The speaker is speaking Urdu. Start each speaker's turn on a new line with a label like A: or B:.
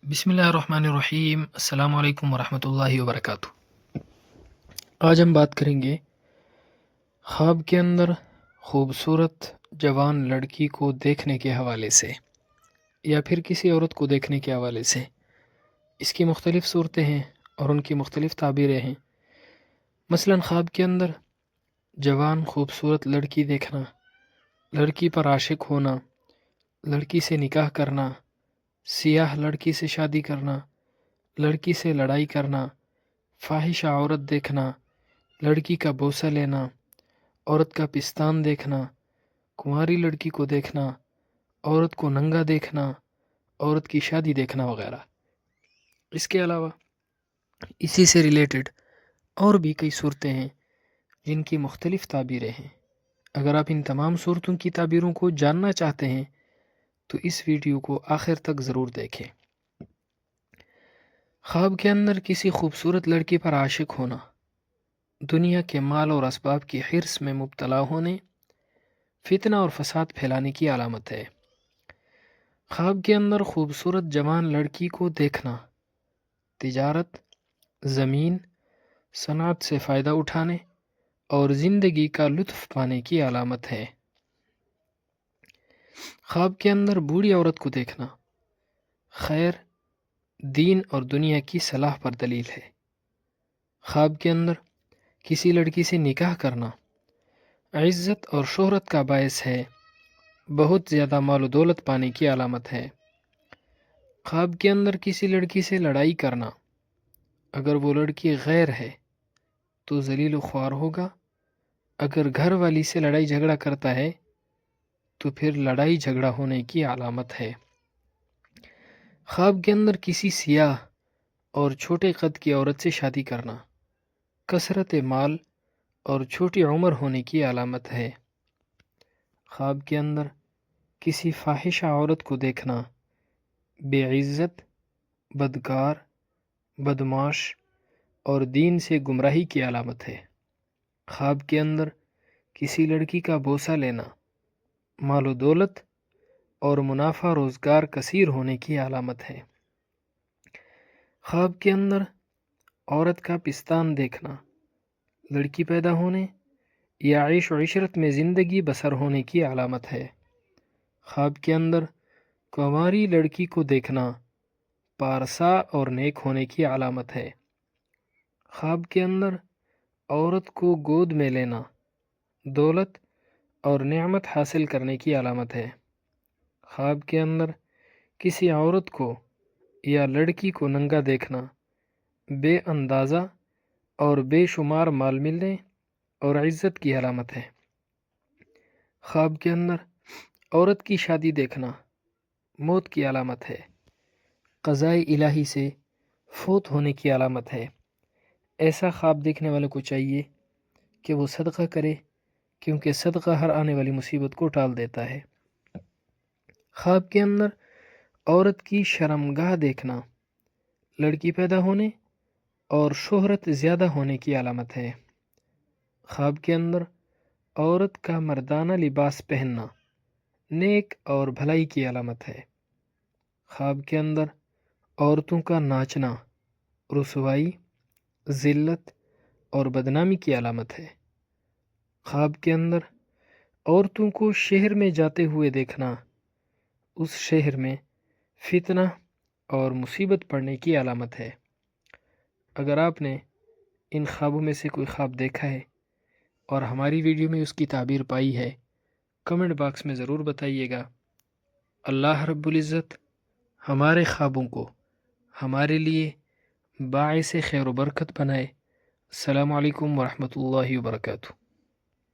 A: بسم اللہ الرحمن الرحیم۔ السلام علیکم ورحمۃ اللہ وبرکاتہ۔ آج ہم بات کریں گے خواب کے اندر خوبصورت جوان لڑکی کو دیکھنے کے حوالے سے یا پھر کسی عورت کو دیکھنے کے حوالے سے۔ اس کی مختلف صورتیں ہیں اور ان کی مختلف تعبیریں ہیں۔ مثلا خواب کے اندر جوان خوبصورت لڑکی دیکھنا، لڑکی پر عاشق ہونا، لڑکی سے نکاح کرنا، سیاہ لڑکی سے شادی کرنا، لڑکی سے لڑائی کرنا، فاحشہ عورت دیکھنا، لڑکی کا بوسہ لینا، عورت کا پستان دیکھنا، کنواری لڑکی کو دیکھنا، عورت کو ننگا دیکھنا، عورت کی شادی دیکھنا وغیرہ۔ اس کے علاوہ اسی سے ریلیٹڈ اور بھی کئی صورتیں ہیں جن کی مختلف تعبیریں ہیں۔ اگر آپ ان تمام صورتوں کی تعبیروں کو جاننا چاہتے ہیں تو اس ویڈیو کو آخر تک ضرور دیکھیں۔ خواب کے اندر کسی خوبصورت لڑکی پر عاشق ہونا دنیا کے مال اور اسباب کی حرص میں مبتلا ہونے، فتنہ اور فساد پھیلانے کی علامت ہے۔ خواب کے اندر خوبصورت جوان لڑکی کو دیکھنا تجارت، زمین، صنعت سے فائدہ اٹھانے اور زندگی کا لطف پانے کی علامت ہے۔ خواب کے اندر بوڑھی عورت کو دیکھنا خیر، دین اور دنیا کی صلاح پر دلیل ہے۔ خواب کے اندر کسی لڑکی سے نکاح کرنا عزت اور شہرت کا باعث ہے، بہت زیادہ مال و دولت پانے کی علامت ہے۔ خواب کے اندر کسی لڑکی سے لڑائی کرنا، اگر وہ لڑکی غیر ہے تو ذلیل و خوار ہوگا، اگر گھر والی سے لڑائی جھگڑا کرتا ہے تو پھر لڑائی جھگڑا ہونے کی علامت ہے۔ خواب کے اندر کسی سیاہ اور چھوٹے قد کی عورت سے شادی کرنا کثرت مال اور چھوٹی عمر ہونے کی علامت ہے۔ خواب کے اندر کسی فاحشہ عورت کو دیکھنا بے عزت، بدکار، بدمعاش اور دین سے گمراہی کی علامت ہے۔ خواب کے اندر کسی لڑکی کا بوسہ لینا مال و دولت اور منافع روزگار کثیر ہونے کی علامت ہے۔ خواب کے اندر عورت کا پستان دیکھنا لڑکی پیدا ہونے یا عیش و عشرت میں زندگی بسر ہونے کی علامت ہے۔ خواب کے اندر کنواری لڑکی کو دیکھنا پارسا اور نیک ہونے کی علامت ہے۔ خواب کے اندر عورت کو گود میں لینا دولت اور نعمت حاصل کرنے کی علامت ہے۔ خواب کے اندر کسی عورت کو یا لڑکی کو ننگا دیکھنا بے اندازہ اور بے شمار مال ملنے اور عزت کی علامت ہے۔ خواب کے اندر عورت کی شادی دیکھنا موت کی علامت ہے، قضاء الہی سے فوت ہونے کی علامت ہے۔ ایسا خواب دیکھنے والے کو چاہیے کہ وہ صدقہ کرے، کیونکہ صدقہ ہر آنے والی مصیبت کو ٹال دیتا ہے۔ خواب کے اندر عورت کی شرمگاہ دیکھنا لڑکی پیدا ہونے اور شہرت زیادہ ہونے کی علامت ہے۔ خواب کے اندر عورت کا مردانہ لباس پہننا نیک اور بھلائی کی علامت ہے۔ خواب کے اندر عورتوں کا ناچنا رسوائی، ذلت اور بدنامی کی علامت ہے۔ خواب کے اندر عورتوں کو شہر میں جاتے ہوئے دیکھنا اس شہر میں فتنہ اور مصیبت پڑنے کی علامت ہے۔ اگر آپ نے ان خوابوں میں سے کوئی خواب دیکھا ہے اور ہماری ویڈیو میں اس کی تعبیر پائی ہے، کمنٹ باکس میں ضرور بتائیے گا۔ اللہ رب العزت ہمارے خوابوں کو ہمارے لیے باعث خیر و برکت بنائے۔ السلام علیکم ورحمۃ اللہ وبرکاتہ۔